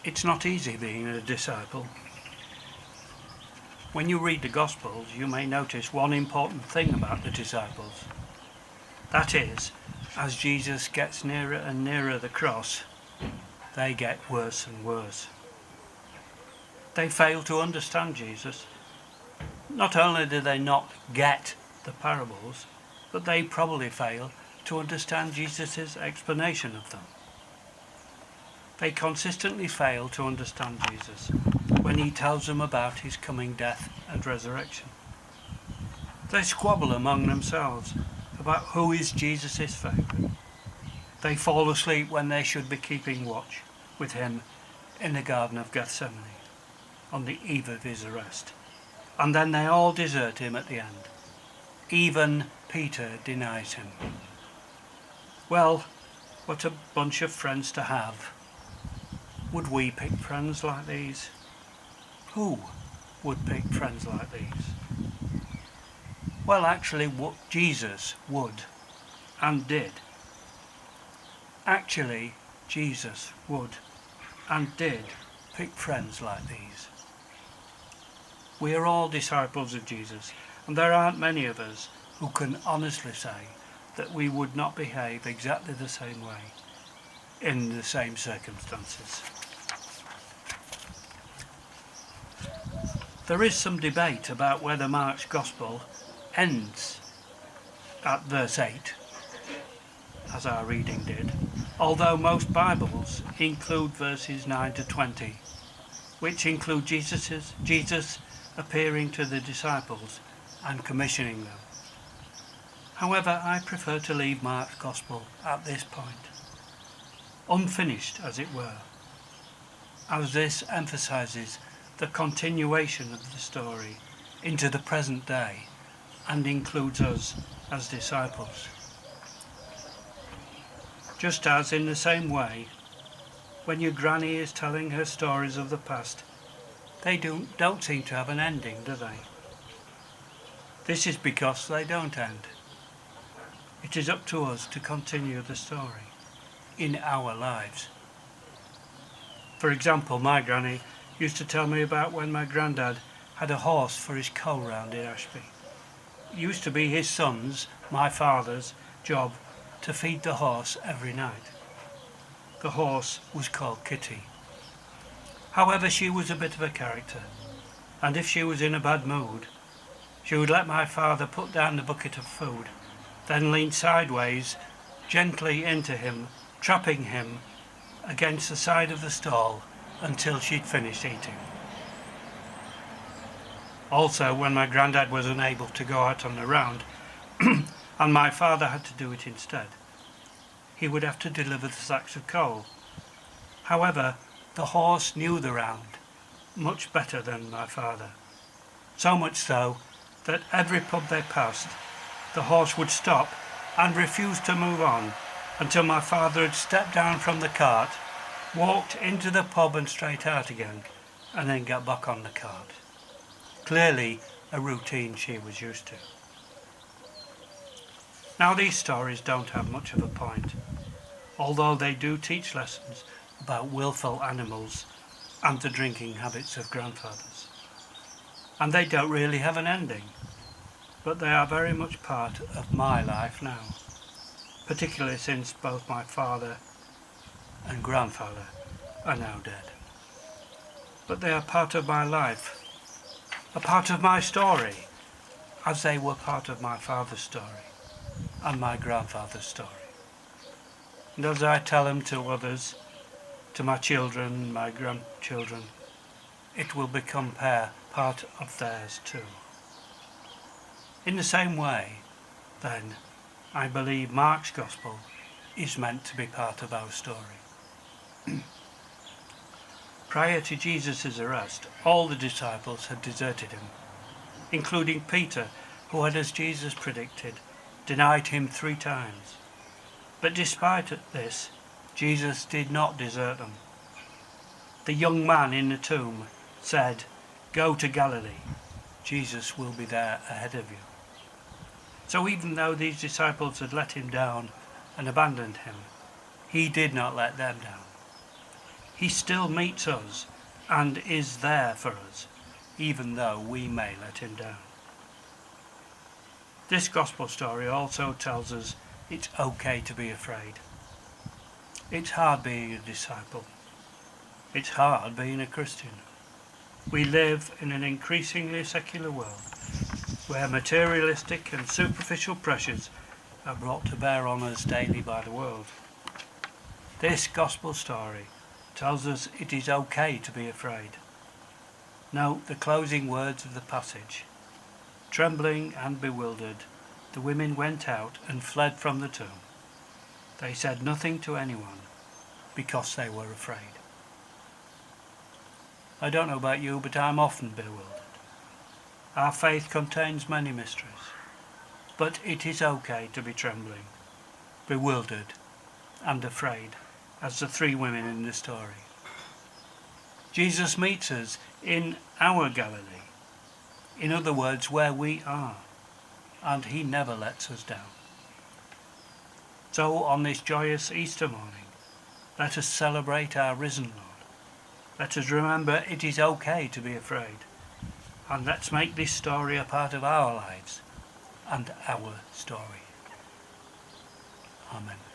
It's not easy being a disciple. When you read the Gospels, you may notice one important thing about the disciples. That is, as Jesus gets nearer and nearer the cross, they get worse and worse. They fail to understand Jesus. Not only do they not get the parables, but they probably fail to understand Jesus' explanation of them. They consistently fail to understand Jesus when he tells them about his coming death and resurrection. They squabble among themselves about who is Jesus' favourite. They fall asleep when they should be keeping watch with him in the Garden of Gethsemane on the eve of his arrest. And then they all desert him at the end. Even Peter denies him. Well, what a bunch of friends to have. Would we pick friends like these? Who would pick friends like these? Well, actually, what Jesus would and did. Actually, Jesus would and did pick friends like these. We are all disciples of Jesus, and there aren't many of us who can honestly say that we would not behave exactly the same way in the same circumstances. There is some debate about whether Mark's Gospel ends at verse 8, as our reading did, although most Bibles include verses 9 to 20, which include Jesus appearing to the disciples and commissioning them. However, I prefer to leave Mark's Gospel at this point, unfinished as it were, as this emphasises the continuation of the story into the present day and includes us as disciples. Just as in the same way, when your granny is telling her stories of the past, they don't seem to have an ending, do they? This is because they don't end. It is up to us to continue the story in our lives. For example, my granny used to tell me about when my granddad had a horse for his coal round in Ashby. It used to be his son's, my father's, job to feed the horse every night. The horse was called Kitty. However, she was a bit of a character, and if she was in a bad mood, she would let my father put down the bucket of food, then lean sideways gently into him, trapping him against the side of the stall until she'd finished eating. Also, when my granddad was unable to go out on the round and my father had to do it instead, he would have to deliver the sacks of coal. However, the horse knew the round much better than my father, so much so that every pub they passed, the horse would stop and refuse to move on until my father had stepped down from the cart, walked into the pub and straight out again, and then got back on the cart. Clearly a routine she was used to. Now, these stories don't have much of a point, although they do teach lessons about willful animals and the drinking habits of grandfathers. And they don't really have an ending, but they are very much part of my life now, particularly since both my father and grandfather are now dead. But they are part of my life, a part of my story, as they were part of my father's story and my grandfather's story. And as I tell them to others, to my children, my grandchildren, it will become part of theirs too. In the same way, then, I believe Mark's Gospel is meant to be part of our story. Prior to Jesus' arrest, all the disciples had deserted him, including Peter, who had, as Jesus predicted, denied him 3 times. But despite this, Jesus did not desert them. The young man in the tomb said, "Go to Galilee. Jesus will be there ahead of you." So even though these disciples had let him down and abandoned him, he did not let them down. He still meets us and is there for us, even though we may let him down. This gospel story also tells us it's okay to be afraid. It's hard being a disciple. It's hard being a Christian. We live in an increasingly secular world where materialistic and superficial pressures are brought to bear on us daily by the world. This gospel story tells us it is okay to be afraid. Note the closing words of the passage. Trembling and bewildered, the women went out and fled from the tomb. They said nothing to anyone because they were afraid. I don't know about you, but I'm often bewildered. Our faith contains many mysteries, but it is okay to be trembling, bewildered, and afraid, as the three women in the story. Jesus meets us in our Galilee, in other words, where we are, and he never lets us down. So on this joyous Easter morning, let us celebrate our risen Lord. Let us remember it is okay to be afraid, and let's make this story a part of our lives and our story. Amen.